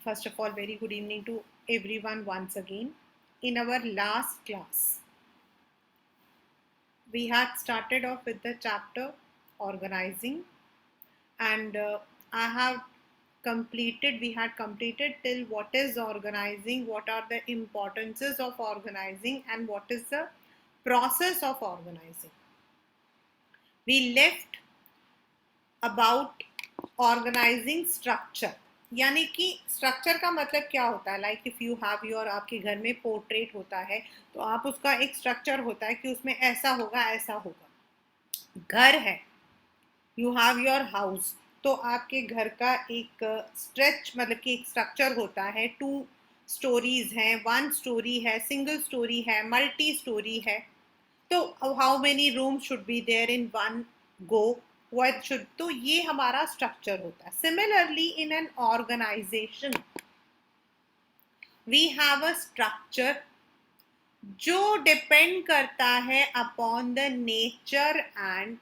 First of all, very good evening to everyone once again. In our last class, we had started off with the chapter organizing, and we had completed till what is organizing, what are the importances of organizing, and what is the process of organizing. We left about organizing structure. यानी कि structure का मतलब क्या होता है, like if you have your, आपके घर में पोर्ट्रेट होता है तो आप उसका एक स्ट्रक्चर होता है कि उसमें ऐसा होगा ऐसा होगा. घर है, यू हैव योर हाउस, तो आपके घर का एक स्ट्रेच मतलब कि एक स्ट्रक्चर होता है. 2 स्टोरीज हैं, 1 स्टोरी है, सिंगल स्टोरी है, मल्टी स्टोरी है. तो how many room should be there in one go, what should, तो ये हमारा स्ट्रक्चर होता है. Similarly in an organization we have a structure जो डिपेंड करता है upon the nature and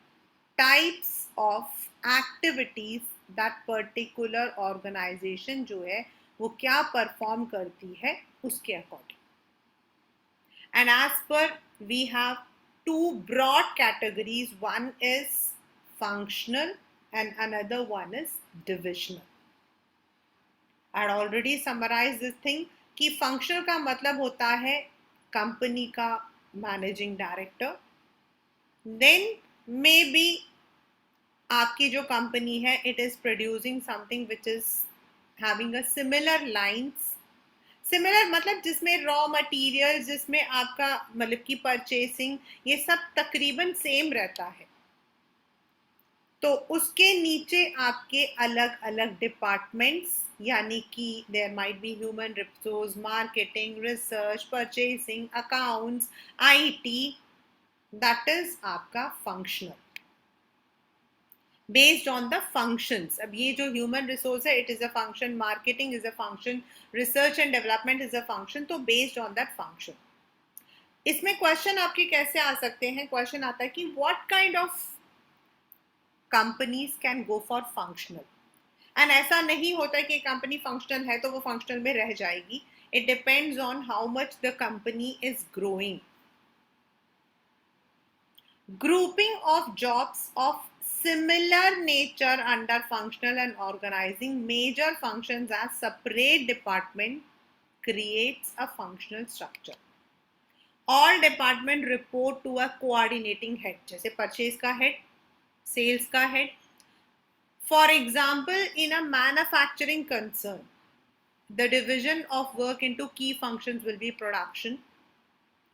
types of activities that particular organization जो है वो क्या परफॉर्म करती है उसके according. And as per we have 2 broad categories. One is functional and another one is divisional. I had already summarized this thing कि functional का मतलब होता है कंपनी का मैनेजिंग डायरेक्टर. then maybe आपकी जो कंपनी है it is producing something which is having a similar lines. Similar मतलब जिसमें रॉ मटेरियल, जिसमें आपका मतलब की परचेसिंग, ये सब तकरीबन सेम रहता है. तो उसके नीचे आपके अलग अलग डिपार्टमेंट्स, यानी कि there might be human resource, marketing, research, purchasing, accounts, IT. That is आपका functional based on the functions. अब ये जो ह्यूमन रिसोर्स है it is a function, marketing is a function, research and development is a function. तो based on that function. इसमें question आपके कैसे आ सकते हैं? क्वेश्चन आता है कि what kind of companies can go for functional. And ऐसा नहीं होता है कि कंपनी फंक्शनल है तो वो फंक्शनल में रह जाएगी. It depends on how much the company is growing. Grouping of jobs of similar nature under functional and organizing major functions as separate department creates a functional structure. All department report to a coordinating head. जैसे purchase का head, sales का head. For example, in a manufacturing concern, the division of work into key functions will be production.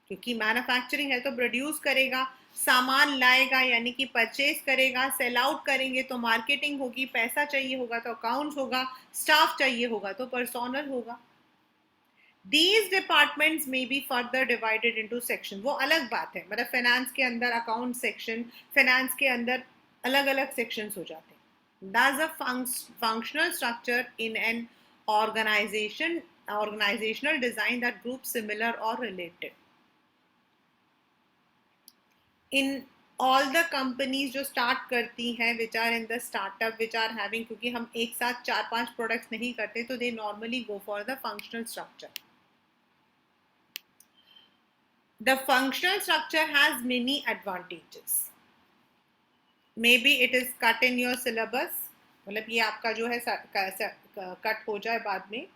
क्योंकि manufacturing है तो produce करेगा, सामान लाएगा यानी कि परचेज करेगा, सेल आउट करेंगे तो मार्केटिंग होगी, पैसा चाहिए होगा तो अकाउंट्स होगा, स्टाफ चाहिए होगा तो पर्सोनल होगा. These departments may be further divided into section. वो अलग बात है, मतलब फाइनेंस के अंदर अकाउंट सेक्शन, फाइनेंस के अंदर अलग अलग सेक्शंस हो जाते हैं. That's a functional structure in an organizational design that groups similar or related. In all the companies जो start करती हैं which are in the startup which are having, क्योंकि हम एक साथ 4-5 products नहीं करते तो they normally go for the functional structure. The functional structure has many advantages. Maybe it is cut in your syllabus, मतलब ये आपका जो है कट हो जाए बाद में.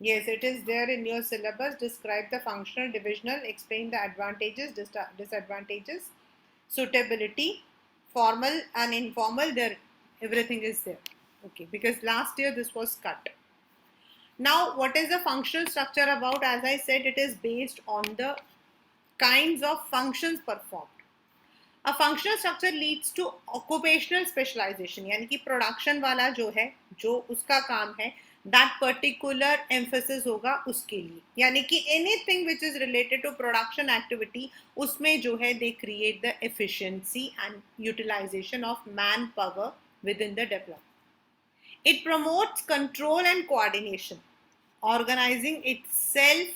Yes, it is there in your syllabus. Describe the functional, divisional, explain the advantages, disadvantages, suitability, formal and informal. There, everything is there. Okay, because last year this was cut. Now, what is the functional structure about? As I said, it is based on the kinds of functions performed. A functional structure leads to occupational specialization, यानी कि production वाला जो है, जो उसका काम है, that particular emphasis होगा उसके लिए, यानी कि anything which is related to production activity, उसमें जो है they create the efficiency and utilization of manpower within the development. It promotes control and coordination. Organizing itself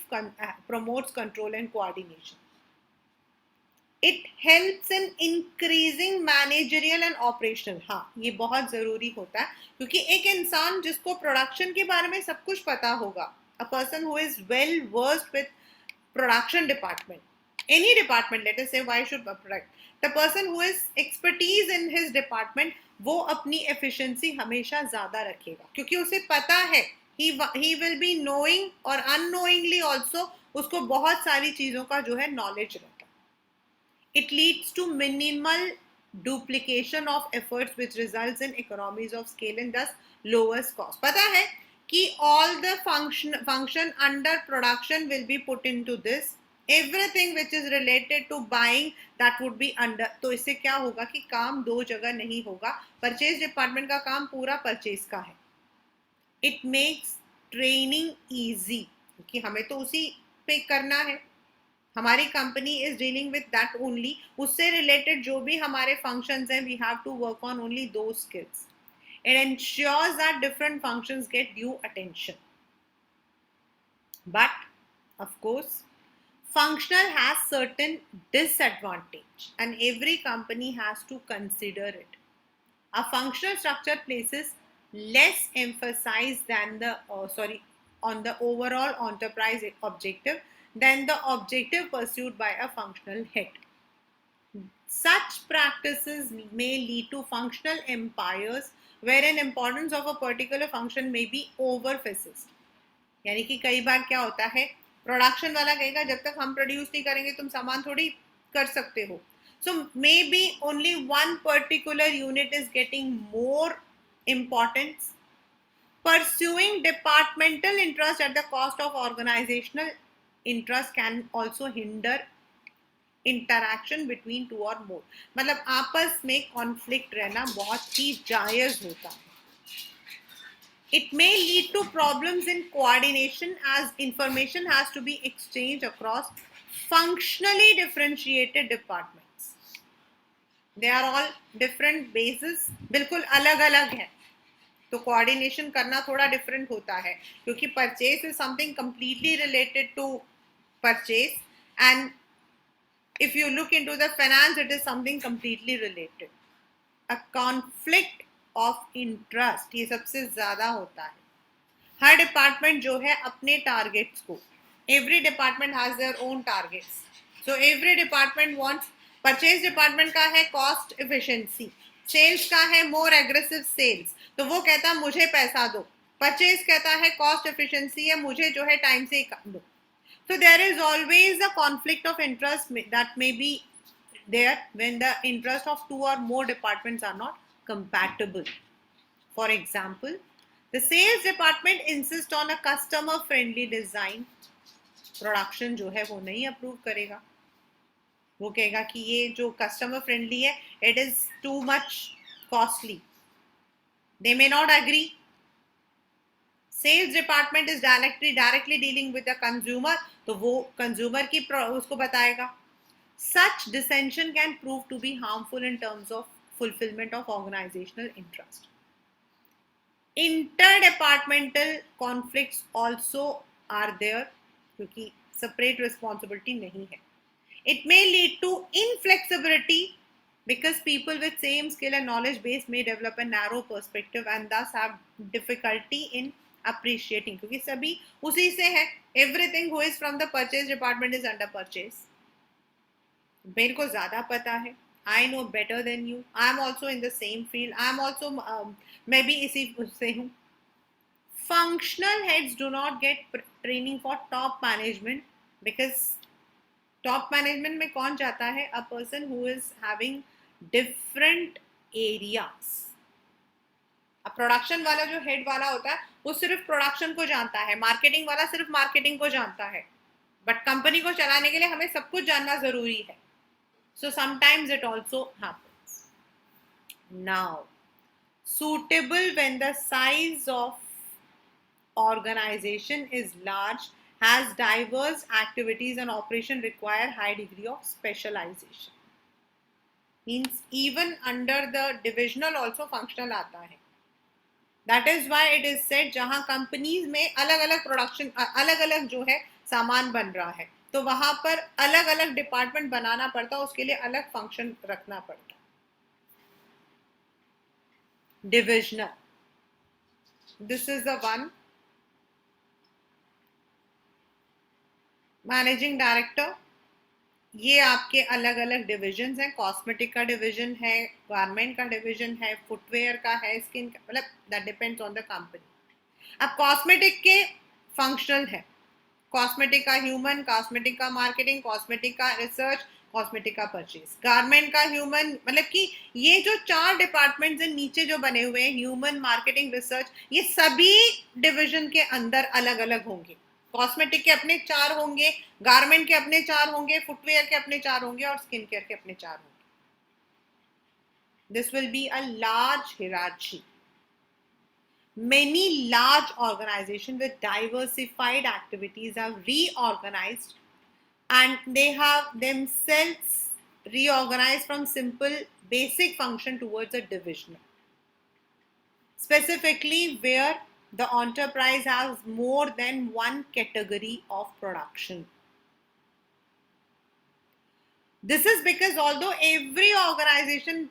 promotes control and coordination. It helps in increasing managerial and operational. हाँ, ये बहुत ज़रूरी होता है, क्योंकि एक इंसान जिसको प्रोडक्शन के बारे में सब कुछ पता होगा, a person who is well versed with production department, any department, let us say, why should product, the person who is expertise in his department, वो अपनी efficiency हमेशा ज़्यादा रखेगा, क्योंकि उसे पता है, he will be knowing और unknowingly also उसको बहुत सारी चीज़ों का जो है knowledge रहता है. It leads to minimal duplication of efforts, which results in economies of scale and thus lowest cost. पता है कि all the function under production will be put into this. Everything which is related to buying, that would be under. तो इससे क्या होगा कि काम दो जगह नहीं होगा. परचेज डिपार्टमेंट का काम पूरा परचेज का है. It makes training easy, क्योंकि हमें तो उसी पे करना है. हमारी company is dealing with that only. उससे रिलेटेड जो भी हमारे फंक्शंस हैं, we have to work on only those skills. It ensures that different functions get due attention. But of course functional has certain disadvantage and every company has to consider it. A functional structure places less emphasis than the on the overall enterprise objective than the objective pursued by a functional head. Such practices may lead to functional empires wherein importance of a particular function may be overemphasized. यानी कि कई बार क्या होता है, production वाला कहेगा जब तक हम प्रोड्यूस नहीं करेंगे तुम सामान थोड़ी कर सकते हो. So maybe only one particular unit is getting more importance. Pursuing departmental interest at the cost of organizational interest can also hinder interaction between two or more. मतलब आपस में कॉन्फ्लिक्ट रहना बहुत ही जायज होता है. It may lead to problems in coordination as information has to be exchanged across functionally differentiated departments. They are all different bases, बिल्कुल अलग अलग है, तो कोऑर्डिनेशन करना थोड़ा डिफरेंट होता है, क्योंकि purchase is something completely related to purchase and if you look into the finance, it is something completely related. A conflict of interest ये सबसे ज्यादा होता है. हर डिपार्टमेंट जो है अपने टारगेट्स को, every department has their own targets. So every department wants, purchase department का है कॉस्ट एफिशिएंसी, सेल्स का है मोर एग्रेसिव सेल्स, तो वो कहता है मुझे पैसा दो. परचेज कहता है कॉस्ट एफिशिएंसी है, मुझे जो है टाइम से दो. So there is always a conflict of interest that may be there when the interest of two or more departments are not compatible. For example, the sales department insists on a customer friendly design. Production जो है वो नहीं approve करेगा, वो कहेगा कि ये जो customer friendly है, it is too much costly. They may not agree. Sales department is directly dealing with the consumer, तो वो कंज्यूमर की उसको बताएगा. Such dissension can prove to be harmful in terms of fulfilment of organisational interest. Inter departmental conflicts also are there, क्योंकि separate responsibility नहीं है. It may lead to inflexibility because people with same skill and knowledge base may develop a narrow perspective and thus have difficulty in appreciating, क्योंकि सभी उसी से है. everything who is from the purchase department is under purchase. मेरे को ज्यादा पता है, I know better than you, I am also in the same field, I am also मैं भी इसी से हूँ. Functional heads do not get training for top management because top management में कौन जाता है? A person who is having different areas. अब प्रोडक्शन वाला जो हेड वाला होता है वो सिर्फ प्रोडक्शन को जानता है, मार्केटिंग वाला सिर्फ मार्केटिंग को जानता है, बट कंपनी को चलाने के लिए हमें सब कुछ जानना जरूरी है. So sometimes it also happens. Now suitable when the size of organization is large, has diverse activities and operation require high degree of specialization. Means even under the divisional also functional आता है. That is why it is said जहाँ companies में अलग अलग production अलग अलग जो है सामान बन रहा है तो वहां पर अलग अलग डिपार्टमेंट बनाना पड़ता है, उसके लिए अलग फंक्शन रखना पड़ता है. Divisional, this is the one. Managing director, ये आपके अलग अलग डिविजन हैं. कॉस्मेटिक का डिवीजन है, गारमेंट का डिवीजन है, फुटवेयर का है, स्किन का, मतलब that depends on the company. अब कॉस्मेटिक के फंक्शनल है, कॉस्मेटिक का ह्यूमन, कॉस्मेटिक का मार्केटिंग, कॉस्मेटिक का रिसर्च, कॉस्मेटिक का परचेज. गारमेंट का ह्यूमन, मतलब कि ये जो 4 डिपार्टमेंट्स हैं नीचे जो बने हुए हैं, ह्यूमन, मार्केटिंग, रिसर्च, ये सभी डिविजन के अंदर अलग अलग होंगे. कॉस्मेटिक के अपने 4 होंगे, गारमेंट के अपने 4 होंगे, फुटवेयर के अपने 4 होंगे और स्किन केयर के अपने 4 होंगे. This will be a large hierarchy. Many large organizations with diversified activities are reorganized and they have themselves reorganized from simple basic function towards a division. Specifically where the enterprise has more than one category of production. This is because although every organization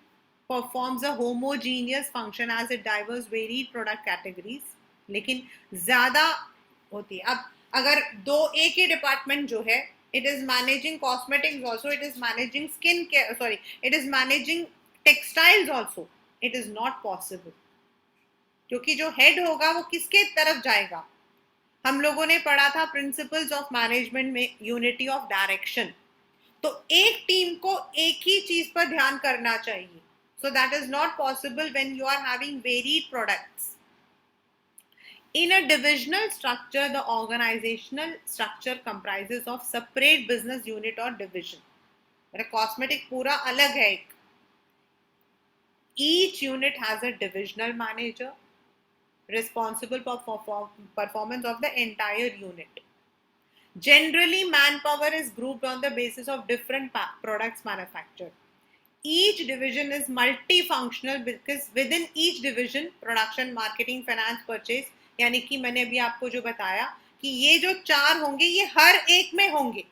performs a homogeneous function as it diverse varied product categories, लेकिन ज्यादा होती है. अब अगर दो एक ही department जो है, it is managing cosmetics also, it is managing skin care, sorry, it is managing textiles also, it is not possible. क्योंकि जो हेड होगा वो किसके तरफ जाएगा. हम लोगों ने पढ़ा था प्रिंसिपल्स ऑफ मैनेजमेंट में यूनिटी ऑफ डायरेक्शन. तो एक टीम को एक ही चीज पर ध्यान करना चाहिए. So that is not possible when you are having varied products. In a divisional structure, the organizational structure comprises of separate business unit or division. मेरा कॉस्मेटिक पूरा अलग है एक. Each unit has a divisional manager responsible for performance of the entire unit. Generally, manpower is grouped on the basis of different products manufactured. Each division is multifunctional because within each division, production, marketing, finance, purchase, यानी कि मैंने अभी आपको जो बताया कि ये जो 4 होंगे ये हर एक में होंगे.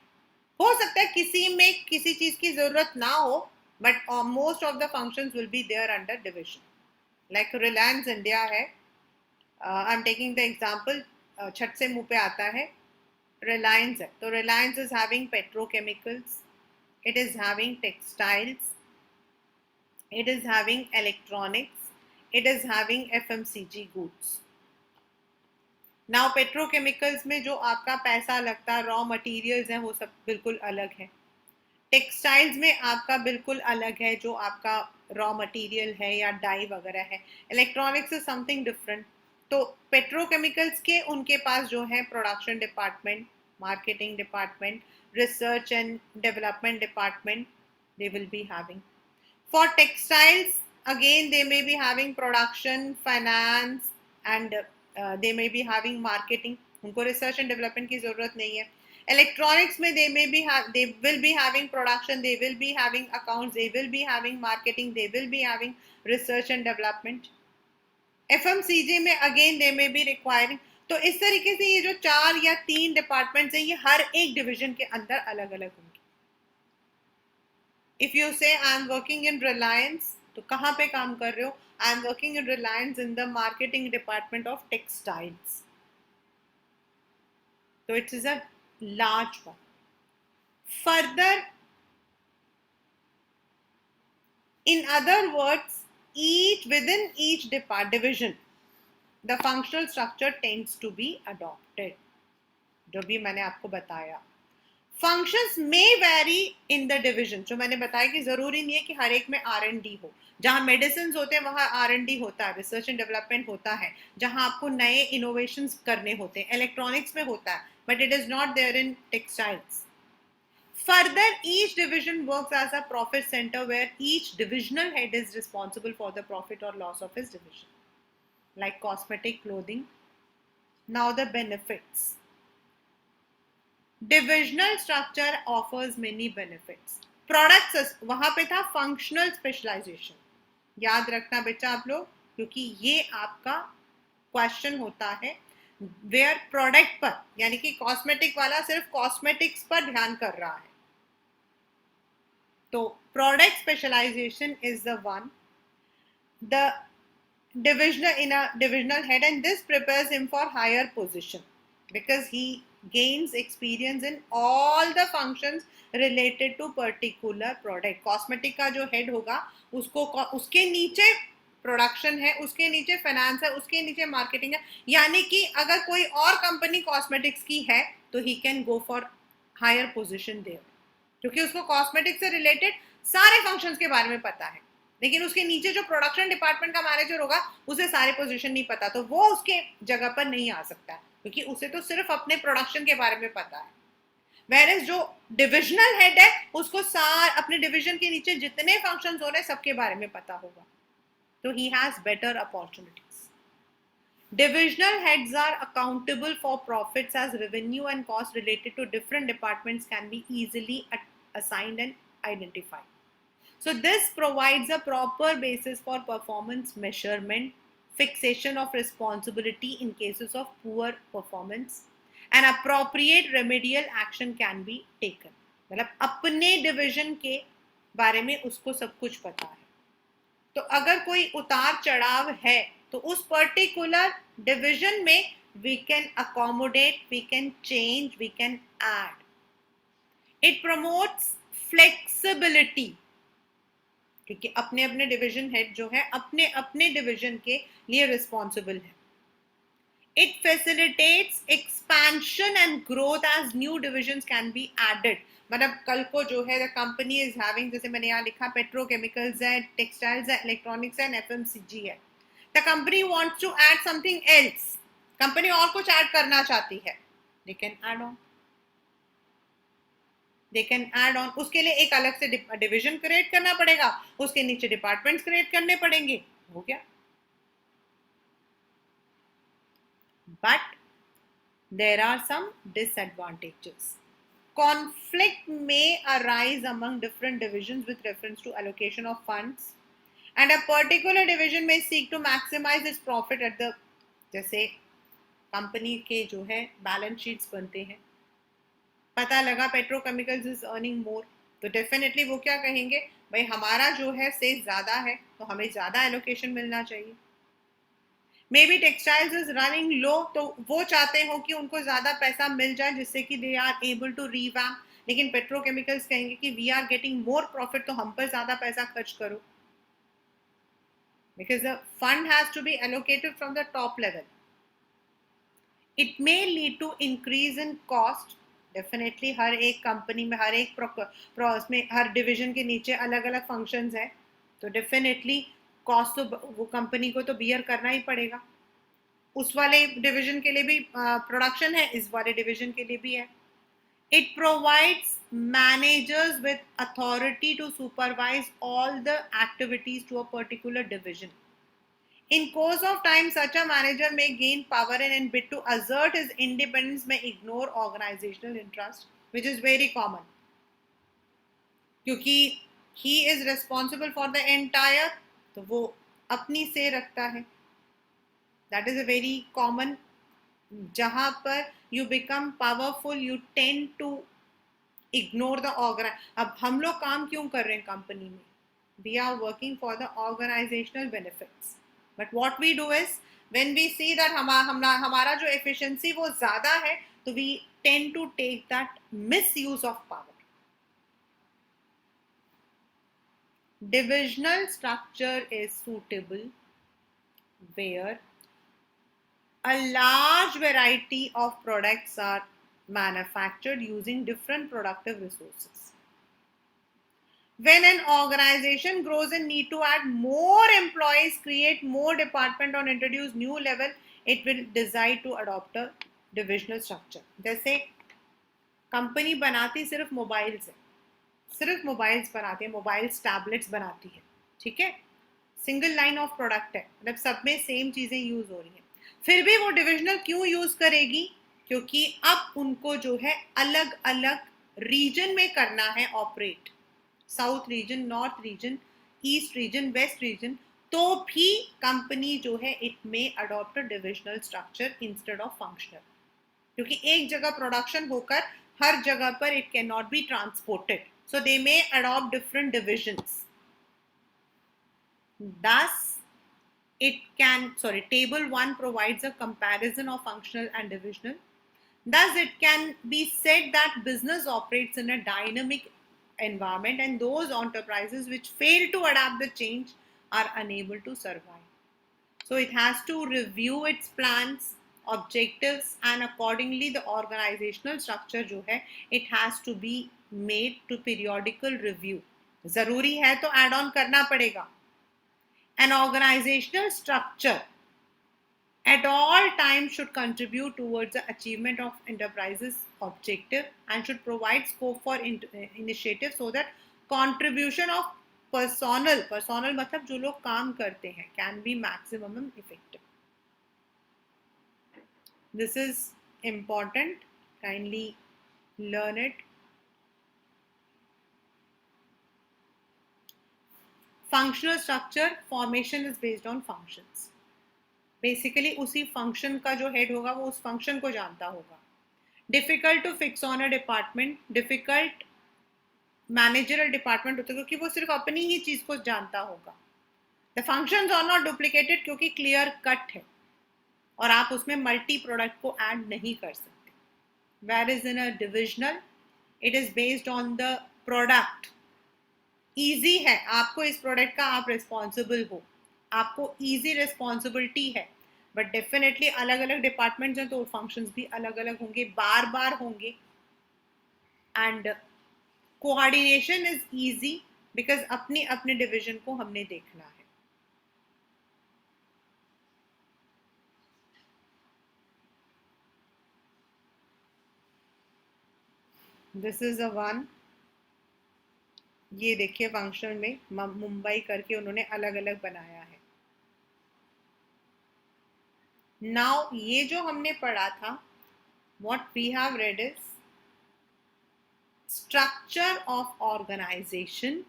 हो सकता है किसी में किसी चीज की जरूरत ना हो, but most of the functions will be there under division. Like Reliance India है, I'm taking the example, Chhath से मुंह पे आता है, Reliance है. तो Reliance is having petrochemicals, it is having textiles, it is having electronics, it is having FMCG goods. Now petrochemicals में जो आपका पैसा लगता है, रॉ मटेरियल्स हैं, वो सब बिल्कुल अलग है. टेक्सटाइल्स में आपका बिल्कुल अलग है जो आपका रॉ मटेरियल है या डाई वगैरह है. Electronics is something different. तो पेट्रोकेमिकल्स के उनके पास जो है production department, marketing department, research and development department they will be having. For textiles, again they may be having production, finance and they may be having marketing. उनको research and development की जरूरत नहीं है. Electronics में they will be having production, they will be having accounts, they will be having marketing, they will be having research and development. FMCG में again they may be requiring. तो इस तरीके से ये जो 4 या 3 डिपार्टमेंट्स हैं ये हर एक डिवीजन के अंदर अलग अलग होंगे. If you say I am working in Reliance, तो कहाँ पे काम कर रहे हो? I am working in Reliance in the marketing department of textiles. So it is a large one. Further, in other words, within each division, the functional structure tends to be adopted. जो भी मैंने आपको बताया. Functions में very in the division, जो मैंने बताया कि जरूरी नहीं है कि हर एक में R&D हो। जहां मेडिसिन होते हैं वहां R&D होता है, रिसर्च एंड डेवलपमेंट होता है, जहां आपको नए इनोवेशंस करने होते हैं, इलेक्ट्रॉनिक्स में होता है, but it is not there in textiles. Further, each division works as a profit center where each divisional head is responsible for the profit or loss of his division, like cosmetic, clothing. Now, the benefits. Divisional structure offers many benefits. Products, वहां पे था functional specialization. याद रखना बेटा आप लोग, क्योंकि ये आपका क्वेश्चन होता है वेयर प्रोडक्ट पर, यानी कि कॉस्मेटिक वाला सिर्फ कॉस्मेटिक्स पर ध्यान कर रहा है। तो product specialization is the one, the divisional in a divisional head, and this prepares him for higher position because he gains experience in all the functions related to particular product. Cosmetic का जो head होगा उसको उसके नीचे production है, उसके नीचे finance है, उसके नीचे मार्केटिंग है, यानी कि अगर कोई और कंपनी कॉस्मेटिक्स की है तो he can go for higher position there, क्योंकि उसको कॉस्मेटिक से रिलेटेड सारे फंक्शंस के बारे में पता है। लेकिन उसके नीचे जो प्रोडक्शन डिपार्टमेंट का मैनेजर होगा उसे सारे पोजीशन नहीं पता, तो वो उसके जगह पर नहीं आ सकता है, क्योंकि उसे तो सिर्फ अपने प्रोडक्शन के बारे में पता है। वेयर जो डिविजनल हेड है उसको अपने डिवीजन के नीचे जितने फंक्शंस हो रहे हैं सबके बारे में पता होगा, तो he has better opportunities. Divisional heads are accountable for profits as revenue and cost related to different departments can be easily assigned and identified. So this provides a proper basis for performance measurement, fixation of responsibility in cases of poor performance, and appropriate remedial action can be taken. मतलब अपने division के बारे में उसको सब कुछ पता है, तो अगर कोई उतार चढ़ाव है तो उस पर्टिकुलर डिवीजन में we can accommodate, we can change, we can add. It promotes flexibility, क्योंकि अपने अपने डिवीजन हेड जो है अपने अपने डिवीजन के लिए रिस्पॉन्सिबल है। It facilitates expansion and growth as new divisions can be added. मतलब कल को जो है द कंपनी इज हैविंग, जैसे मैंने यहाँ लिखा पेट्रोकेमिकल्स है, टेक्सटाइल्स है, इलेक्ट्रॉनिक्स है, एफएमसीजी है, the company wants to add something else, company और कुछ ऐड करना चाहती है, they can add on, they can add on. उसके लिए एक अलग से डिवीजन क्रिएट करना पड़ेगा, उसके नीचे डिपार्टमेंट्स क्रिएट करने पड़ेंगे, हो गया। But there are some disadvantages. Conflict may arise among different divisions with reference to allocation of funds, and a particular division may seek to maximize its profit at the, जैसे company के जो है balance sheets बनते हैं, पता लगा petrochemicals is earning more, तो definitely वो क्या कहेंगे, भाई हमारा जो है सेल ज्यादा है तो हमें ज्यादा एलोकेशन मिलना चाहिए। Maybe textiles is running low, तो वो चाहते हो कि उनको ज्यादा पैसा मिल जाए जिससे कि they are able to revamp, लेकिन पेट्रोकेमिकल्स कहेंगे कि we are getting more profit तो हम पर ज्यादा पैसा खर्च करो, because the fund has to be allocated from the top level. It may lead to increase in cost, definitely हर एक कंपनी में हर एक में हर डिविजन के नीचे अलग अलग फंक्शंस है, तो डेफिनेटली कॉस्ट तो वो कंपनी को तो बियर करना ही पड़ेगा। उस वाले डिवीजन के लिए भी प्रोडक्शन है, इस वाले डिवीजन के लिए भी है। It provides managers with authority to supervise all the activities to a particular division. In course of time, such a manager may gain power and in bid to assert his independence may ignore organizational interest, which is very common. क्योंकि he is responsible for the entire, तो वो अपनी से रखता है। That is a very common, जहां पर you become powerful, you tend to ignore the organ। अब हम लोग काम क्यों कर रहे हैं कंपनी में? We are working for the organizational benefits. But what we do is when we see that हमारा जो efficiency वो ज़्यादा है, तो we tend to take that misuse of power. Divisional structure is suitable where a large variety of products are manufactured using different productive resources. When an organization grows and need to add more employees, create more department or introduce new level, it will decide to adopt a divisional structure. जैसे company बनाती सिर्फ mobiles है, सिर्फ mobiles बनाती है, mobiles tablets बनाती है, ठीक है, सिंगल लाइन ऑफ प्रोडक्ट है, मतलब सब में सेम चीजें यूज हो रही हैं, फिर भी वो डिविजनल क्यों यूज करेगी? क्योंकि अब उनको जो है अलग अलग रीजन में करना है operate, south region, north region, east region, west region, तो भी कंपनी जो है इट में adopt a divisional structure instead of functional, क्योंकि एक जगह प्रोडक्शन होकर हर जगह पर it can not be transported, so they may adopt different divisions. Thus table 1 provides a comparison of functional and divisional. Thus it can be said that business operates in a dynamic environment and those enterprises which fail to adapt the change are unable to survive. So it has to review its plans, objectives, and accordingly the organizational structure जो है it has to be made to periodical review. जरूरी है तो add on करना पड़ेगा. An organizational structure at all times should contribute towards the achievement of enterprise's objective and should provide scope for initiative so that contribution of personnel मतलब जो लोग काम करते हैं can be maximum effective. This is important, kindly learn it. Functional structure formation is based on functions. Basically उसी function का जो head होगा वो उस फंक्शन को जानता होगा. Difficult to fix on a department, difficult managerial department होता है क्योंकि वो सिर्फ अपनी ही चीज को जानता होगा. The functions are not duplicated क्योंकि क्लियर कट है और आप उसमें मल्टी प्रोडक्ट को ऐड नहीं कर सकते. Where is in a divisional it is based on the product. Easy है, आपको इस प्रोडक्ट का आप रिस्पॉन्सिबल हो, आपको ईजी रिस्पॉन्सिबिलिटी है, बट डेफिनेटली अलग अलग डिपार्टमेंट्स हैं तो फंक्शंस भी अलग अलग होंगे, बार बार होंगे. And coordination is easy because अपनी अपने डिवीजन को हमने देखना है. This is a one. ये देखिए फंक्शन में मुंबई करके उन्होंने अलग अलग बनाया है. नाउ ये जो हमने पढ़ा था, what we have read is structure of organization,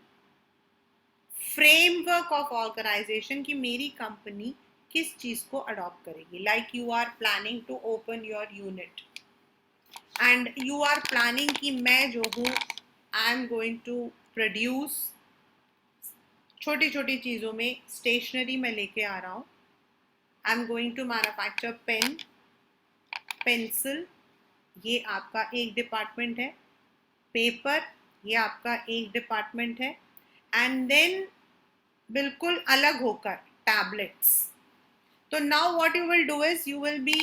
framework of organization कि मेरी कंपनी किस चीज को अडॉप्ट करेगी. Like you are planning to open your unit and you are planning कि मैं जो हूँ I am going to produce छोटी छोटी चीज़ों में स्टेशनरी में लेके आ रहा हूँ. I am going to manufacture pen, pencil, ये आपका एक डिपार्टमेंट है. पेपर, ये आपका एक डिपार्टमेंट है. एंड देन बिल्कुल अलग होकर टैबलेट्स. तो now what you will do is you will be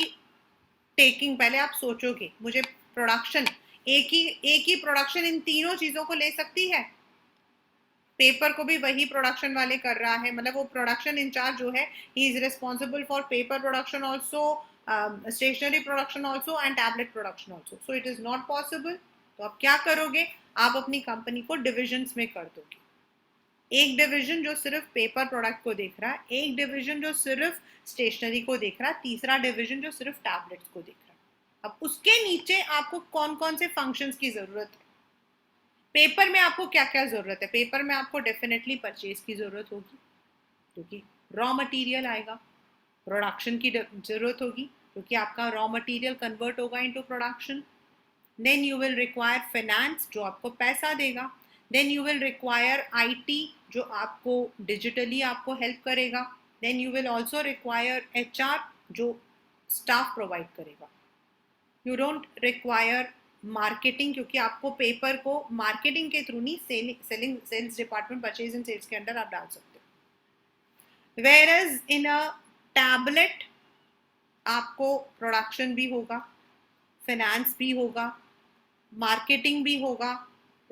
taking, पहले आप सोचोगे मुझे प्रोडक्शन एक ही प्रोडक्शन इन तीनों चीज़ों को ले सकती है. पेपर को भी वही प्रोडक्शन वाले कर रहा है, मतलब वो प्रोडक्शन इंचार्ज जो है he is responsible for paper production also, stationery production also and tablet production also. So it is not possible. तो आप क्या करोगे, आप अपनी कंपनी को डिविजन्स में कर दोगे. एक डिवीजन जो सिर्फ पेपर प्रोडक्ट को देख रहा है, एक डिवीजन जो सिर्फ स्टेशनरी को देख रहा है, तीसरा डिवीजन जो सिर्फ टैबलेट्स को देख रहा है. अब उसके नीचे आपको कौन कौन से फंक्शंस की जरूरत है. पेपर में आपको क्या क्या जरूरत है. पेपर में आपको डेफिनेटली परचेज की जरूरत होगी क्योंकि रॉ मटेरियल आएगा. प्रोडक्शन की जरूरत होगी क्योंकि आपका रॉ मटेरियल कन्वर्ट होगा into production. Then you will require finance जो आपको पैसा देगा. Then you will require IT जो आपको डिजिटली आपको हेल्प करेगा. Then you will also require HR जो स्टाफ प्रोवाइड करेगा. यू डोंट रिक्वायर मार्केटिंग क्योंकि आपको पेपर को मार्केटिंग के थ्रू नहीं, selling sales department, purchase and sales के अंडर आप डाल सकते हो. Whereas in a tablet आपको प्रोडक्शन भी होगा, फाइनेंस भी होगा, मार्केटिंग भी होगा,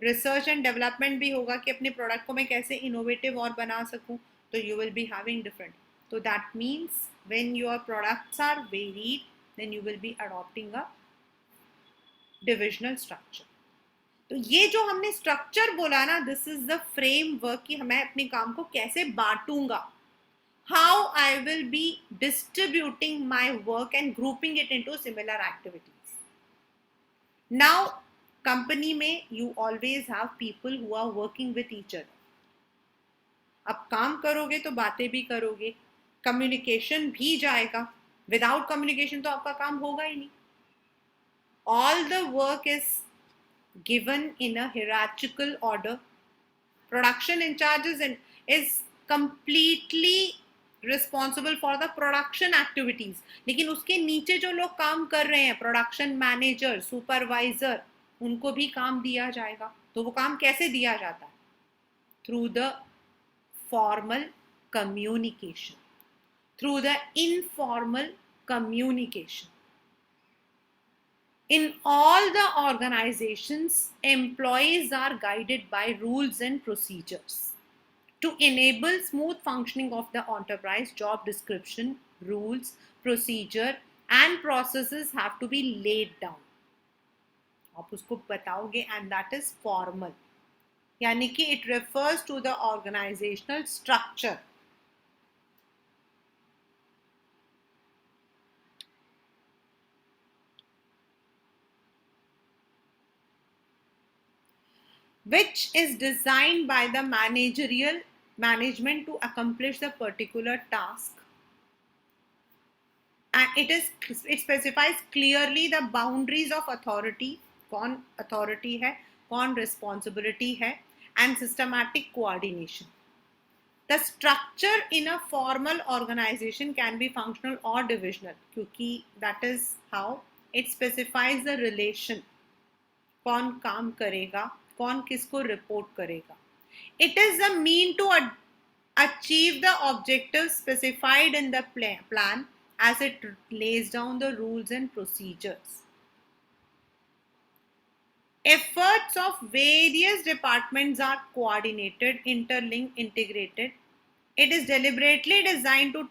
रिसर्च एंड डेवलपमेंट भी होगा कि अपने प्रोडक्ट को मैं कैसे इनोवेटिव और बना सकूं. तो you will be having different. तो that means when your products are varied then you will be adopting a divisional structure. तो ये जो हमने स्ट्रक्चर बोला ना, दिस इज द फ्रेमवर्क कि मैं अपने काम को कैसे बांटूंगा, how I will be distributing my work and grouping it into similar activities. Now company में you always have people who are working with each other. अब काम करोगे तो बातें भी करोगे, कम्युनिकेशन भी जाएगा. विदाउट कम्युनिकेशन तो आपका काम होगा ही नहीं. All the work is given in a hierarchical order. Production in charges is completely responsible for the production activities. लेकिन उसके नीचे जो लोग काम कर रहे हैं, प्रोडक्शन मैनेजर, सुपरवाइजर, उनको भी काम दिया जाएगा. तो वो काम कैसे दिया जाता है? Through the formal communication, through the informal communication. In all the organizations, employees are guided by rules and procedures. To enable smooth functioning of the enterprise, job description, rules, procedure, and processes have to be laid down. आप उसको बताओगे and that is formal. यानी कि it refers to the organizational structure. Which is designed by the managerial management to accomplish the particular task. And it specifies clearly the boundaries of authority, कौन authority है, कौन responsibility है, and systematic coordination. The structure in a formal organization can be functional or divisional, क्योंकि that is how it specifies the relation, कौन काम करेगा, कौन किसको रिपोर्ट करेगा. It is a mean to achieve the objectives specified in the plan as it lays down the rules and procedures. Efforts of various departments are coordinated, interlinked, integrated. It is deliberately designed to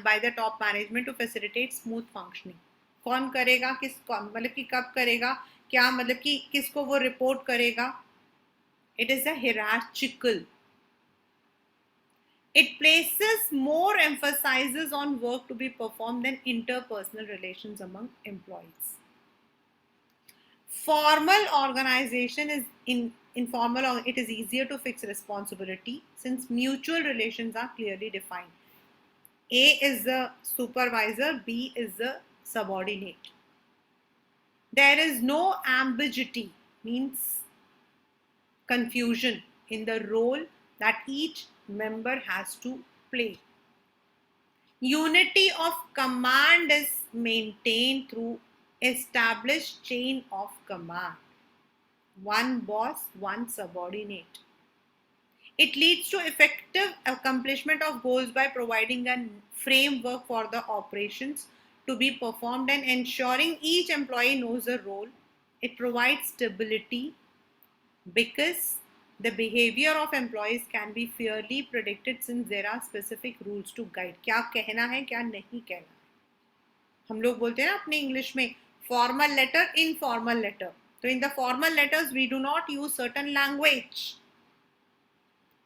by the top management to facilitate smooth functioning. कौन करेगा, किस मतलब कि कब करेगा, क्या मतलब कि किसको वो रिपोर्ट करेगा. It is a hierarchical. It places more emphasis on work to be performed than interpersonal relations among employees. Formal organization is informal. It is easier to fix responsibility since mutual relations are clearly defined. A is the supervisor, B is the subordinate. There is no ambiguity, means confusion in the role that each member has to play. Unity of command is maintained through established chain of command. One boss, one subordinate. It leads to effective accomplishment of goals by providing a framework for the operations to be performed and ensuring each employee knows the role. It provides stability because the behavior of employees can be fairly predicted since there are specific rules to guide. क्या कहना है, क्या नहीं कहना है. हम लोग बोलते हैं ना अपने इंग्लिश में formal letter, informal letter. तो in the formal letters we do not use certain language.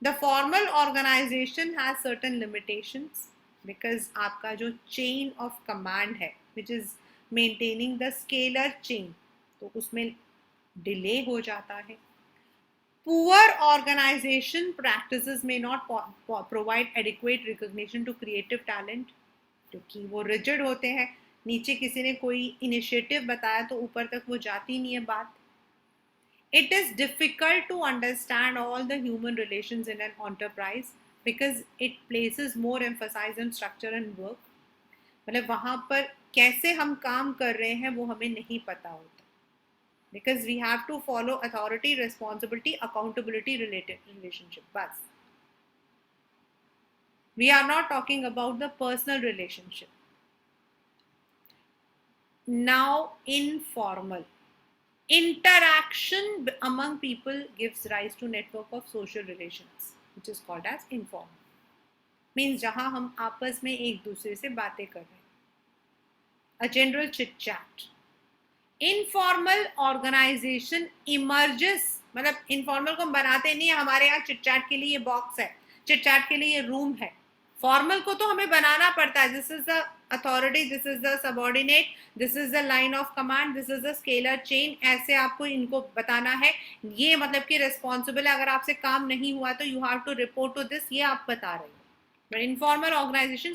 The formal organization has certain limitations because आपका जो chain of command है, which is maintaining the scalar chain, तो उसमें delay हो जाता है. Poor organization practices may not provide adequate recognition to creative talent, क्योंकि वो rigid होते हैं. नीचे किसी ने कोई initiative बताया तो ऊपर तक वो जाती नहीं है बात. It is difficult to understand all the human relations in an enterprise because it places more emphasis on structure and work. मतलब वहाँ पर कैसे हम काम कर रहे हैं वो हमें नहीं पता होता. Because we have to follow authority, responsibility, accountability related relationship. But we are not talking about the personal relationship. Now informal interaction among people gives rise to network of social relations, which is called as informal. Means जहां हम आपस में एक दूसरे से बातें कर रहे हैं, a general chit chat. Informal organization emerges, मतलब इनफॉर्मल को हम बनाते नहीं है, हमारे यहाँ चिट चैट के लिए ये बॉक्स है, चिट चैट के लिए ये रूम है. फॉर्मल को तो हमें बनाना पड़ता है. This is the authority, this is the subordinate, this is the line of command, this is the scalar chain. ऐसे आपको इनको बताना है. ये मतलब कि रिस्पॉन्सिबल है, अगर आपसे काम नहीं हुआ तो you have to report to this, ये आप बता रहे हो. बट इनफॉर्मल ऑर्गेनाइजेशन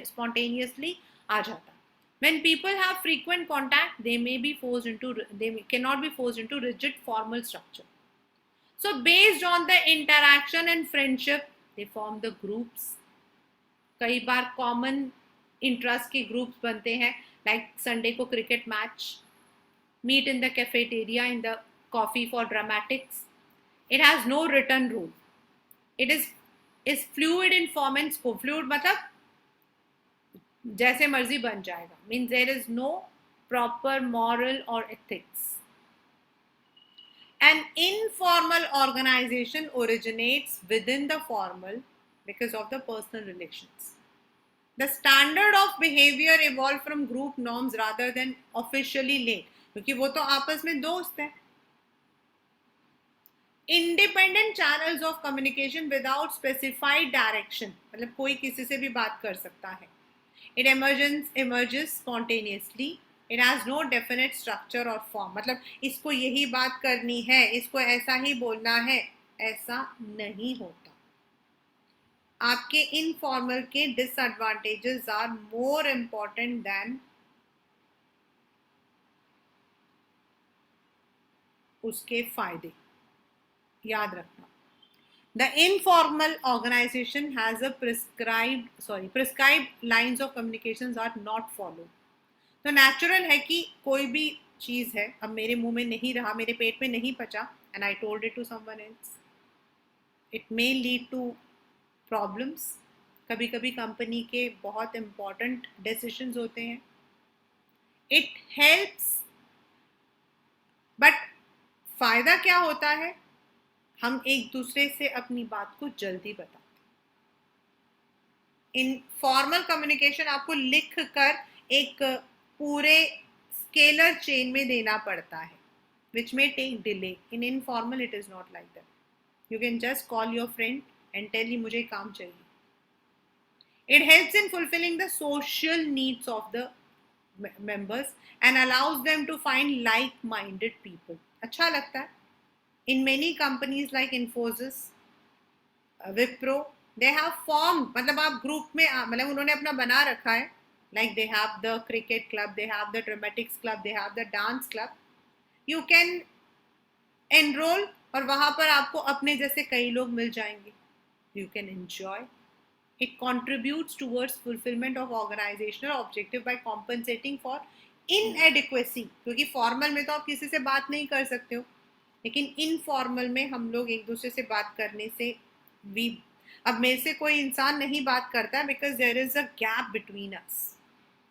स्पॉन्टेनियसली आ जाता. When people have frequent contact, they cannot be forced into rigid formal structure. So based on the interaction and friendship, they form the groups. कई बार common interest के groups बनते हैं, like Sunday को cricket match, meet in the cafeteria in the coffee for dramatics. It has no written rule. It is fluid in form and scope. Fluid मतलब जैसे मर्जी बन जाएगा. Means there is no proper moral और ethics. An informal organization originates within the formal because of the personal relations. The standard of behavior evolved from group norms rather than officially laid, क्योंकि वो तो आपस में दोस्त हैं. Independent channels of communication without specified direction, मतलब कोई किसी से भी बात कर सकता है. It emerges spontaneously. It has no definite structure or form. मतलब इसको यही बात करनी है, इसको ऐसा ही बोलना है, ऐसा नहीं होता. आपके इनफॉर्मल के disadvantages are more important than उसके फायदे. याद रखना. The informal organization has a prescribed lines of communications are not followed. तो natural है कि कोई भी चीज़ है, अब मेरे मुंह में नहीं रहा, मेरे पेट में नहीं पचा, and I told it to someone else. It may lead to problems. कभी कभी कंपनी के बहुत important decisions होते हैं. It helps, but फायदा क्या होता है? हम एक दूसरे से अपनी बात को जल्दी बताते. इन फॉर्मल कम्युनिकेशन आपको लिख कर एक पूरे स्केलर चेन में देना पड़ता है, which may take delay. In informal it is not like that. You can just call your friend and tell him मुझे काम चाहिए. It helps in fulfilling the social needs of the members and allows them to find like-minded people. अच्छा लगता है. In many companies like Infosys, Wipro, they have formed, मतलब आप group में मतलब उन्होंने अपना बना रखा है. Like they have the cricket club, they have the dramatics club, they have the dance club. You can enroll और वहाँ पर आपको अपने जैसे कई लोग मिल जाएंगे. You can enjoy. It contributes towards fulfillment of organizational objective by compensating for inadequacy. क्योंकि फॉर्मल में तो आप किसी से बात नहीं कर सकते हो, लेकिन इनफॉर्मल में हम लोग एक दूसरे से बात करने से भी, अब मेरे से कोई इंसान नहीं बात करता है because there is a gap between us.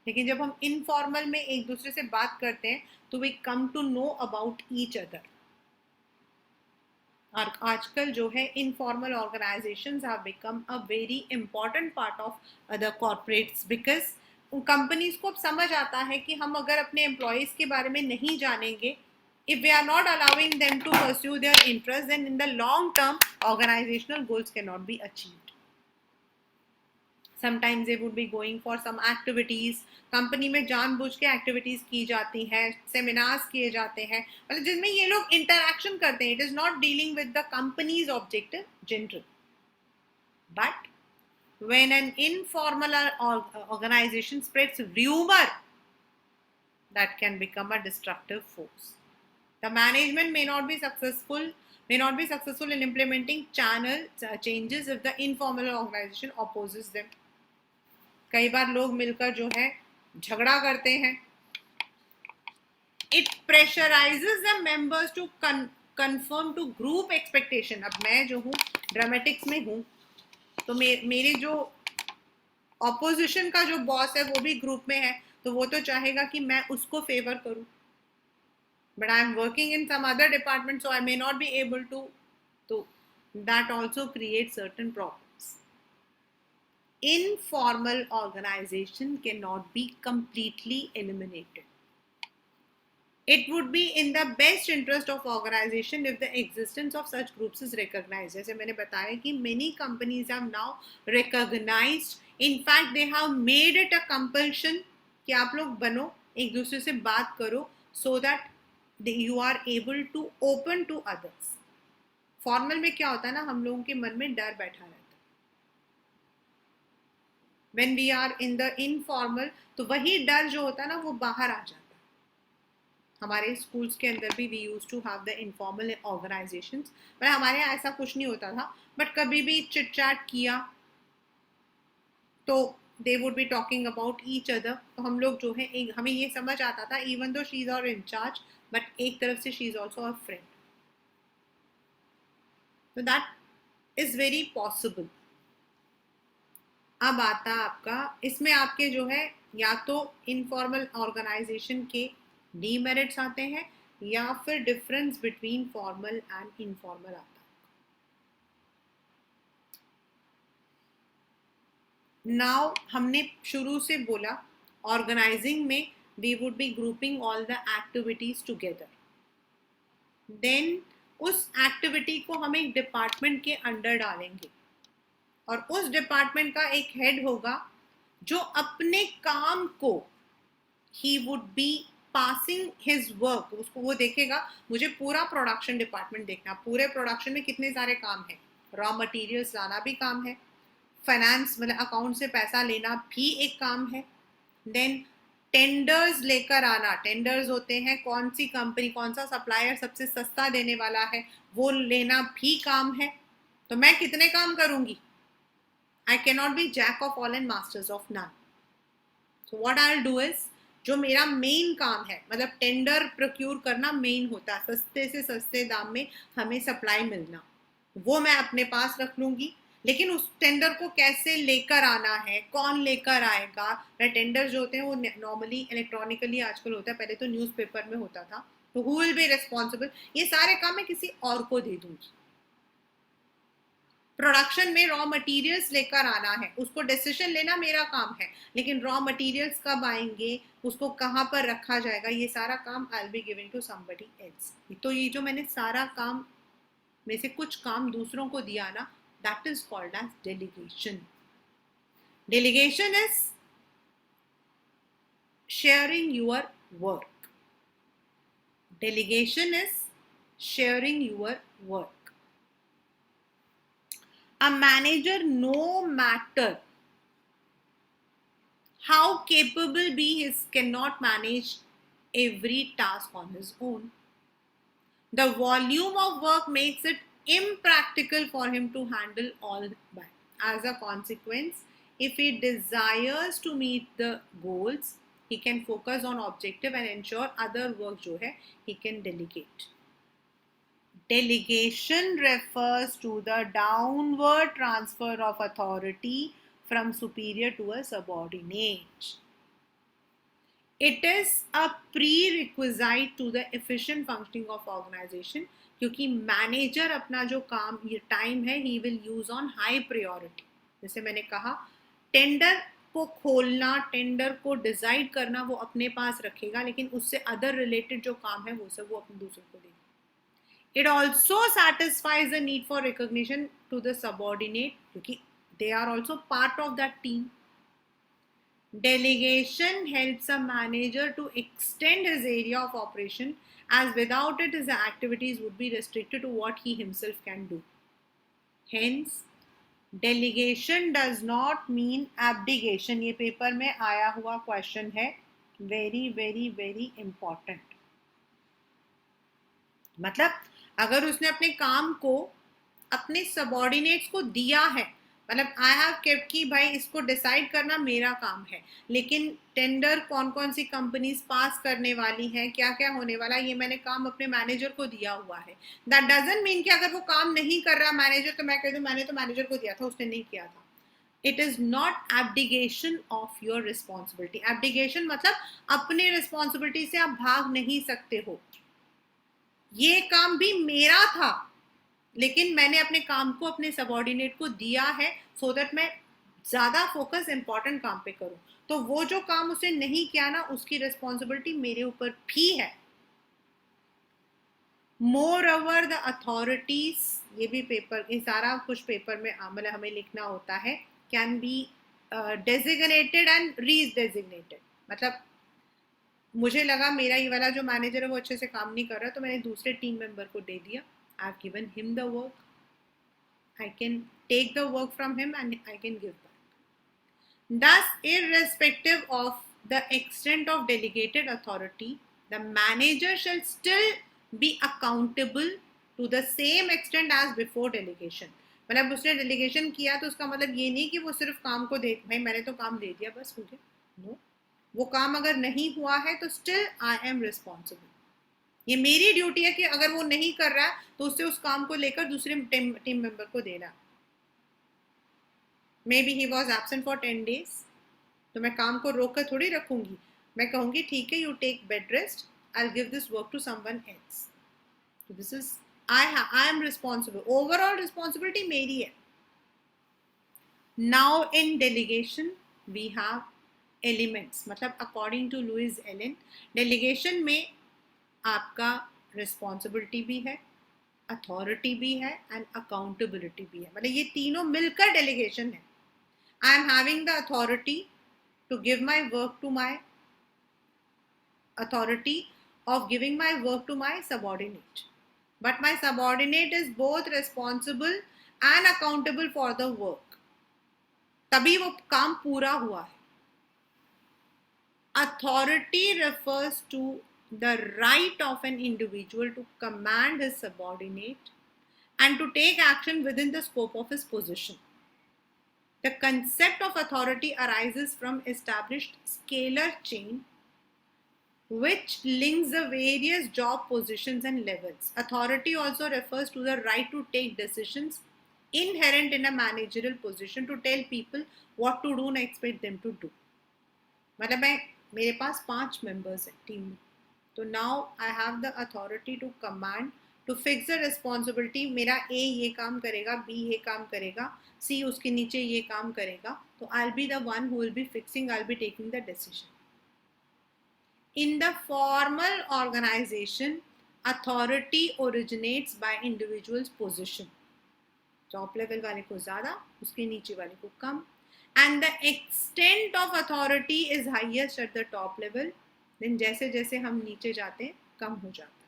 लेकिन जब हम इनफॉर्मल में एक दूसरे से बात करते हैं तो we come to know about each other. और आजकल जो है informal organizations have become a very important part of other corporates because companies को अब समझ आता है कि हम अगर अपने एम्प्लॉयज़ के बारे में नहीं जानेंगे, if we are not allowing them to pursue their interests, then in the long term organizational goals cannot be achieved. Sometimes they would be going for some activities. Company में जानबूझ के एक्टिविटीज की जाती हैं, सेमिनार्स किए जाते हैं, मतलब जिसमें ये लोग इंटरैक्शन करते हैं. It is not dealing with the companies objective general. But when an informal organization spreads rumor, that can become a destructive force. The management may not be successful in implementing channel changes if the informal organization opposes them. कई बार लोग मिलकर जो है झगड़ा करते हैं. It pressurizes the members to conform to group expectation. अब मैं जो हूँ ड्रामेटिक्स में हूँ, तो मेरे जो ऑपोजिशन का जो बॉस है वो भी ग्रुप में है, तो वो तो चाहेगा कि मैं उसको फेवर करूं, but I am working in some other department so I may not be able to, तो that also create certain problems. Informal organization cannot be completely eliminated. It would be in the best interest of organization if the existence of such groups is recognized. जैसे मैंने बताया कि many companies have now recognized, in fact they have made it a compulsion कि आप लोग बनो, एक दूसरे से बात करो, so that you are able to open to others. Formal में क्या होता है ना, हम लोगों के मन में डर बैठा रहता है. When we are in the informal, तो वही डर जो होता है ना वो बाहर आ जाता है. हमारे स्कूल्स के अंदर भी we use to have the informal organizations, पर हमारे यहाँ ऐसा कुछ नहीं होता था, बट कभी भी चिट चैट किया तो they would be talking about each other. तो हम लोग जो है एक, हमें ये समझ आता था even though she is our incharge, but एक तरफ से she is also our friend. तो दैट इज वेरी पॉसिबल. अब आता आपका इसमें आपके जो है या तो इनफॉर्मल ऑर्गेनाइजेशन के डीमेरिट्स आते हैं या फिर difference between formal and informal आता है. नाउ हमने शुरू से बोला ऑर्गेनाइजिंग में we would be grouping all the activities together. Then उस एक्टिविटी को हम एक डिपार्टमेंट के अंडर डालेंगे और उस डिपार्टमेंट का एक हेड होगा जो अपने काम को he would be passing his work, उसको वो देखेगा. मुझे पूरा प्रोडक्शन डिपार्टमेंट देखना, पूरे प्रोडक्शन में कितने सारे काम है, रॉ मटेरियल्स लाना भी काम है, फाइनेंस मतलब अकाउंट से पैसा लेना भी एक काम है, देन टेंडर्स लेकर आना, टेंडर्स होते हैं कौन सी कंपनी कौन सा सप्लायर सबसे सस्ता देने वाला है वो लेना भी काम है. तो मैं कितने काम करूंगी? I cannot be jack of all and masters of none. So what I'll do is, जो मेरा मेन काम है, मतलब टेंडर प्रोक्यूर करना मेन होता है, सस्ते से सस्ते दाम में हमें सप्लाई मिलना, वो मैं अपने पास रख लूंगी. लेकिन उस टेंडर को कैसे लेकर आना है, कौन लेकर आएगा, टेंडर जो होते हैं वो नॉर्मली इलेक्ट्रॉनिकली आजकल होता है, पहले तो न्यूज़पेपर में होता था. तो हु विल बी रिस्पॉन्सिबल, ये सारे काम मैं किसी और को दे दूंगी. प्रोडक्शन में रॉ मटेरियल्स लेकर आना है, उसको डिसीजन लेना मेरा काम है, लेकिन रॉ मटेरियल्स कब आएंगे, उसको कहाँ पर रखा जाएगा, ये सारा काम I will be giving to somebody else. तो ये जो मैंने सारा काम में से कुछ काम दूसरों को दिया ना, that is called as delegation. Delegation is sharing your work. Delegation is sharing your work. A manager, no matter how capable be his, cannot manage every task on his own. The volume of work makes it impractical for him to handle all by. As a consequence, if he desires to meet the goals, he can focus on objective and ensure other work जो है he can delegate. Delegation refers to the downward transfer of authority from superior to a subordinate. It is a prerequisite to the efficient functioning of organization, क्योंकि manager अपना जो काम ये time है he will use on high priority. जैसे मैंने कहा tender को खोलना, टेंडर को डिसाइड करना वो अपने पास रखेगा, लेकिन उससे अदर रिलेटेड जो काम है वो सब वो अपने दूसरों को देगा. It also satisfies the need for recognition to the subordinate, क्योंकि they are also part of that team. Delegation helps a manager to extend his area of operation, as without it his activities would be restricted to what he himself can do. Hence, delegation does not mean abdication. ये paper में आया हुआ question है, very very very important. मतलब अगर उसने अपने काम को अपने सबॉर्डिनेट्स को दिया है, मतलब आई हैव केप्ट कि भाई इसको डिसाइड करना मेरा काम है, लेकिन टेंडर कौन कौन सी कंपनीज पास करने वाली हैं, क्या क्या होने वाला है, ये मैंने काम अपने मैनेजर को दिया हुआ है. दैट डजंट मीन कि अगर वो काम नहीं कर रहा मैनेजर तो मैं कह दूं मैंने तो मैनेजर को दिया था उसने नहीं किया था. It is not abdication of your responsibility. Abdication मतलब अपने रिस्पॉन्सिबिलिटी से आप भाग नहीं सकते हो. ये काम भी मेरा था, लेकिन मैंने अपने काम को अपने सबॉर्डिनेट को दिया है सो दैट मैं ज्यादा फोकस इंपॉर्टेंट काम पे करूं. तो वो जो काम उसे नहीं किया ना, उसकी रिस्पॉन्सिबिलिटी मेरे ऊपर भी है. मोर ओवर द अथॉरिटीज, ये भी पेपर, ये सारा कुछ पेपर में मतलब हमें लिखना होता है, कैन बी डेजिग्नेटेड एंड रीडेजिग्नेटेड. मतलब मुझे लगा मेरा ये वाला जो मैनेजर है वो अच्छे से काम नहीं कर रहा, तो मैंने दूसरे टीम मेंबर को दे दिया. I have given him the work. I can take the work from him and I can give back. Thus, irrespective of the extent of delegated authority, the manager shall still be accountable to the same extent as before delegation. मतलब उसने delegation किया तो उसका मतलब ये नहीं कि वो सिर्फ काम को दे, भाई मैंने तो काम दे दिया बस हो गया. नो, वो काम अगर नहीं हुआ है तो स्टिल आई एम रिस्पॉन्सिबल. ये मेरी ड्यूटी है कि अगर वो नहीं कर रहा है तो उससे उस काम को लेकर दूसरे टीम मेंबर को देना. May be he was absent for 10 days, तो मैं काम को रोक कर थोड़ी रखूंगी. मैं कहूंगी ठीक है, you take bed rest, I give this work to someone else. तो this is I am responsible. Overall responsibility मेरी है. Now in delegation we have elements. मतलब according to Louis Allen, delegation में आपका रिस्पॉन्सिबिलिटी भी है, अथॉरिटी भी है एंड अकाउंटेबिलिटी भी है. मतलब ये तीनों मिलकर डेलीगेशन है. I am having the authority to give my work to my authority of giving my work to my subordinate. But my subordinate is both responsible and accountable for the work. तभी वो काम पूरा हुआ है. Authority refers to the right of an individual to command his subordinate and to take action within the scope of his position. The concept of authority arises from established scalar chain which links the various job positions and levels. Authority also refers to the right to take decisions inherent in a managerial position to tell people what to do and expect them to do. मतलब मेरे पास 5 members हैं team में, तो now I have the authority to command, to fix the responsibility. मेरा A ये काम करेगा, B ये काम करेगा, C उसके नीचे ये काम करेगा, तो I'll be the one who will be fixing, I'll be taking the decision. In the formal organization, authority originates by individual's position. Top level वाले को ज़्यादा, उसके नीचे वाले को कम. And the extent of authority is highest at the top level. Then जैसे जैसे हम नीचे जाते हैं कम हो जाता है.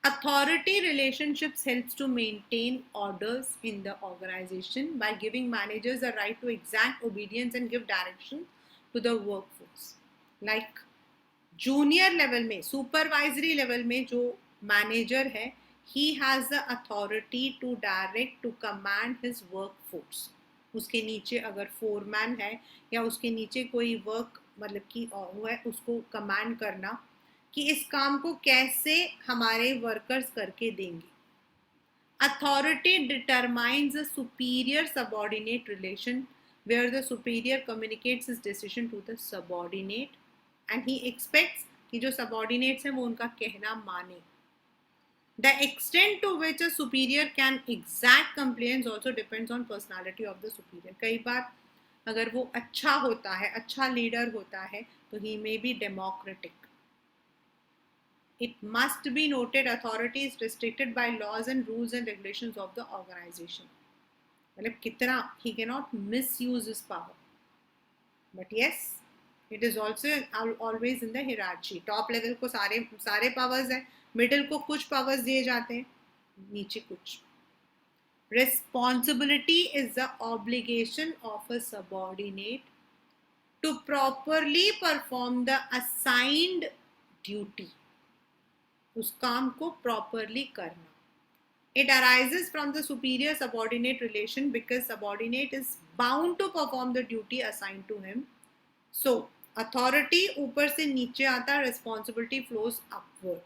Authority relationships helps to maintain orders in the organization by giving managers the right to exact obedience and give direction to the workforce. Like junior level में, supervisory level में जो manager है, he has the authority to direct, to command his workforce. उसके नीचे अगर foreman है या उसके नीचे कोई work मतलब कि हुआ है, उसको command करना कि इस काम को कैसे हमारे वर्कर्स करके देंगे. Authority determines a superior subordinate relation where the superior communicates his decision to the subordinate and he expects कि जो सबऑर्डिनेट्स हैं वो उनका कहना माने. The extent to which a superior can exact complaints also depends on personality of the superior. कई बार अगर वो अच्छा होता है, अच्छा लीडर होता है, तो he may be democratic. It must be noted authority is restricted by laws and rules and regulations of the organization. मतलब कितना he cannot misuse his power. But yes, it is also always in the hierarchy. Top level को सारे powers हैं, middle को कुछ powers दिए जाते हैं, नीचे कुछ. Responsibility is the obligation of a subordinate to properly perform the assigned duty. उस काम को प्रॉपरली करना. It arises from the superior subordinate relation because subordinate is bound to perform the duty assigned to him. So, authority ऊपर से नीचे आता, responsibility flows upward.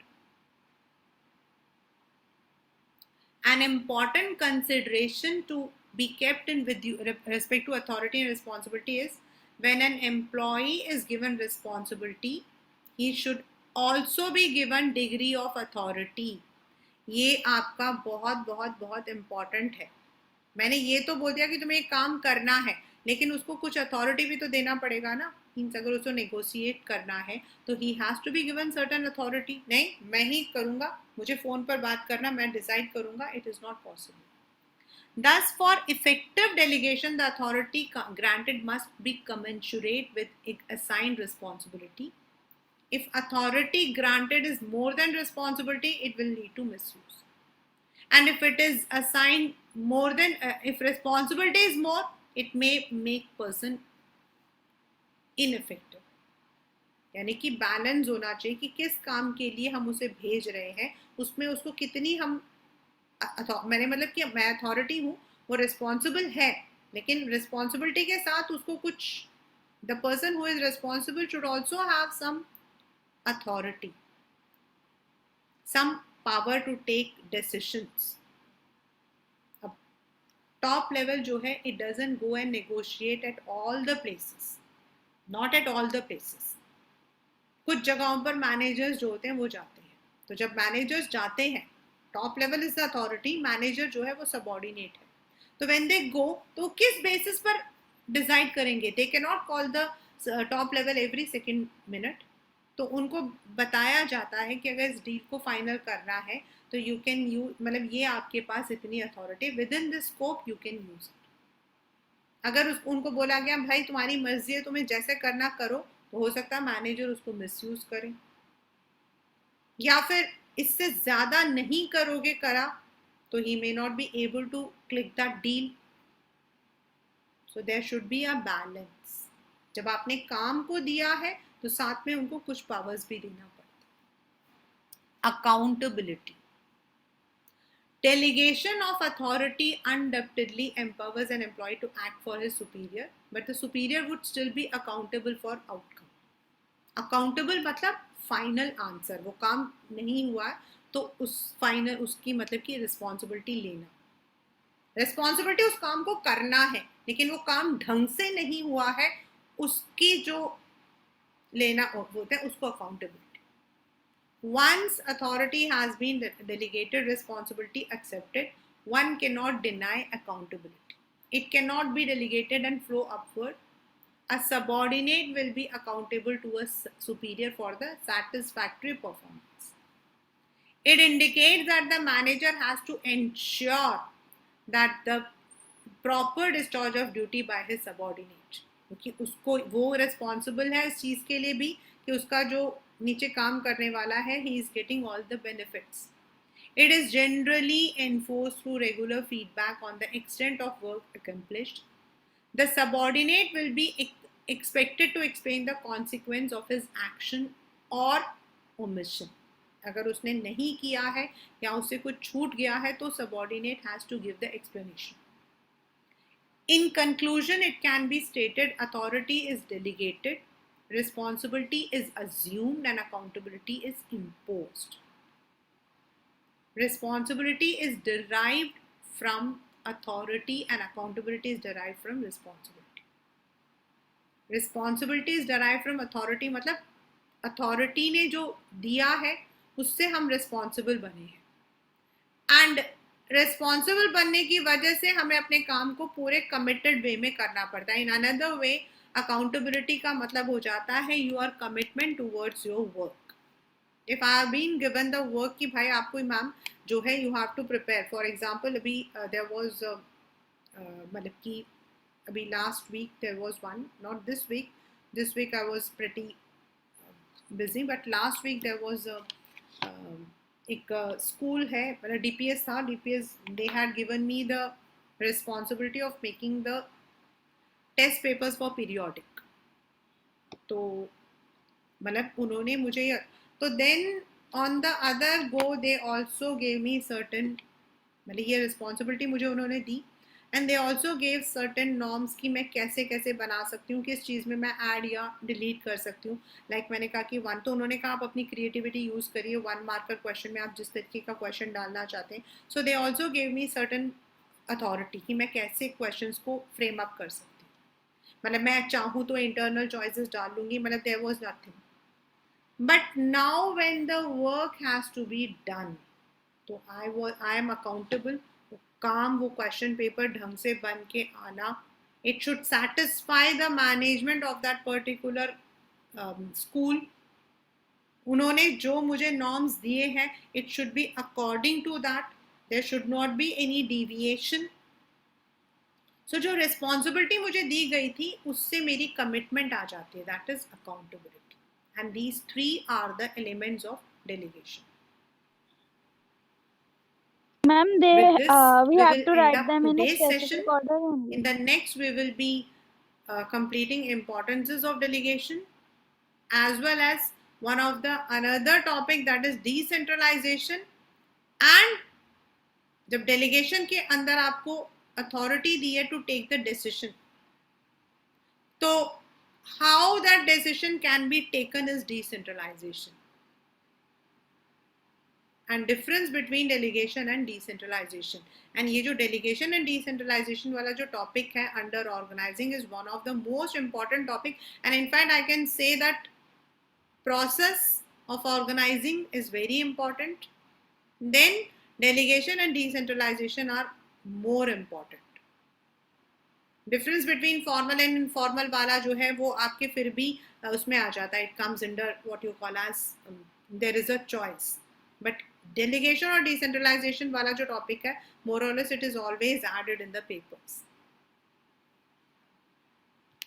An important consideration to be kept in with you respect to authority and responsibility is when an employee is given responsibility, he should also be given degree of authority. ये आपका बहुत बहुत बहुत important है. मैंने ये तो बोल दिया कि तुम्हें एक काम करना है, लेकिन उसको कुछ अथॉरिटी भी तो देना पड़ेगा ना. मीन्स अगर उसको नेगोशिएट करना है तो he has to be given certain authority. नहीं मैं ही करूँगा, मुझे फ़ोन पर बात करना, मैं डिसाइड करूँगा, it is not possible. Thus, for effective delegation, the authority granted must be commensurate with assigned responsibility. If authority granted is more than responsibility, it will lead to misuse. And if it is assigned more than, if responsibility is more, it may make person ineffective. यानी कि balance होना चाहिए कि किस काम के लिए हम उसे भेज रहे हैं, उसमें उसको कितनी हम मैंने मतलब कि मैं अथॉरिटी हूँ, वो रिस्पॉन्सिबल है, लेकिन रिस्पॉन्सिबिलिटी के साथ उसको कुछ, the person who is responsible should also have some authority, some power to take decisions. अब टॉप लेवल जो है, it doesn't go and negotiate at all the places, not at all the places. कुछ जगहों पर managers जो होते हैं वो जाते हैं, तो जब मैनेजर्स जाते हैं, top level is the authority, manager जो है वो सबऑर्डिनेट है. तो व्हेन दे गो, तो किस बेसिस पर डिसाइड करेंगे? They can not call the top level every second minute. तो उनको बताया जाता है कि अगर इस डील को फाइनल करना है तो यू कैन यूज, मतलब ये आपके पास इतनी authority, with in this scope you can use it. अगर उनको बोला गया भाई तुम्हारी मर्जी है, तुम्हें जैसे करना करो, तो हो सकता है मैनेजर उसको मिसयूज करे, या फिर इससे ज़्यादा नहीं करोगे करा तो he may not be able to click that deal. So there should be a balance. जब आपने काम को दिया है तो साथ में उनको कुछ पावर्स भी देना पड़ता. Accountability. Delegation of authority undoubtedly empowers an employee to act for his superior, but the superior would still be accountable for outcome. Accountable मतलब फाइनल आंसर, वो काम नहीं हुआ तो उस फाइनल उसकी मतलब कि रिस्पॉन्सिबिलिटी लेना. रिस्पॉन्सिबिलिटी उस काम को करना है, लेकिन वो काम ढंग से नहीं हुआ है, उसकी जो लेना होता है उसको accountability. Once authority has been delegated, responsibility accepted, one cannot deny accountability. It cannot be delegated and flow upward. A subordinate will be accountable to a superior for the satisfactory performance. It indicates that the manager has to ensure that the proper discharge of duty by his subordinate, क्योंकि उसको वो responsible है इस चीज़ के लिए भी कि उसका जो नीचे काम करने वाला है, he is getting all the benefits. It is generally enforced through regular feedback on the extent of work accomplished. The subordinate will be expected to explain the consequence of his action or omission. अगर उसने नहीं किया है या उससे कुछ छूट गया है तो subordinate has to give the explanation. In conclusion, it can be stated authority is delegated, responsibility is assumed, and accountability is imposed. Responsibility is derived from authority and accountability is derived from responsibility. Responsibility is derived from authority, मतलब authority ने जो दिया है उससे हम responsible बने हैं, and responsible बनने की वजह से हमें अपने काम को पूरे committed way में करना पड़ता है. In another way, अकाउंटेबिलिटी का मतलब हो जाता है your commitment towards your work. If I have been given the work कि भाई आपको मैम जो है you have to prepare, for example अभी देयर वाज मतलब कि अभी last week there was one, not this week, this week I was pretty busy, but last week there was एक स्कूल है, मतलब डीपीएस था, DPS they had given me the responsibility of making the test papers for periodic. तो मतलब उन्होंने मुझे, तो then on the other go they also gave me certain, मतलब ये रिस्पॉन्सिबिलिटी मुझे उन्होंने दी, and they also gave certain norms कि मैं कैसे कैसे बना सकती हूँ, किस चीज़ में मैं ऐड या डिलीट कर सकती हूँ. लाइक मैंने कहा कि वन, तो उन्होंने कहा आप अपनी क्रिएटिविटी यूज़ करिए, 1 मार्कर क्वेश्चन में आप जिस तरीके का क्वेश्चन डालना चाहते हैं. So they also gave me certain authority कि मैं कैसे क्वेश्चंस को फ्रेम अप कर सकती हूँ. मतलब मैं चाहूँ तो इंटरनल चॉइसेस डाल लूँगी, मतलब there was nothing. But now when the work has to be done, तो आई एम अकाउंटेबल. काम वो क्वेश्चन पेपर ढंग से बन के आना, it should satisfy the management of that particular school. उन्होंने जो मुझे नॉर्म्स दिए हैं, it should be according to that. There should not be any deviation. So जो रिस्पॉन्सिबिलिटी मुझे दी गई थी उससे मेरी कमिटमेंट आ जाती है, that is accountability. And these three are the elements of delegation. Ma'am, With this, we we have will to end write up them in a today's session. specific order only. In the next, we will be completing importances of delegation, as well as one of the another topic, that is decentralization. And जब delegation के अंदर आपको authority दी है to take the decision, तो how that decision can be taken is decentralization. And difference between delegation and decentralization. And ये जो delegation and decentralization वाला जो topic है under organizing is one of the most important topic. And in fact I can say that process of organizing is very important. Then delegation and decentralization are more important. Difference between formal and informal वाला जो है वो आपके फिर भी उसमें आ जाता है. It comes under what you call as there is a choice. But delegation और decentralization वाला जो टॉपिक है, more or less it is always added in the papers.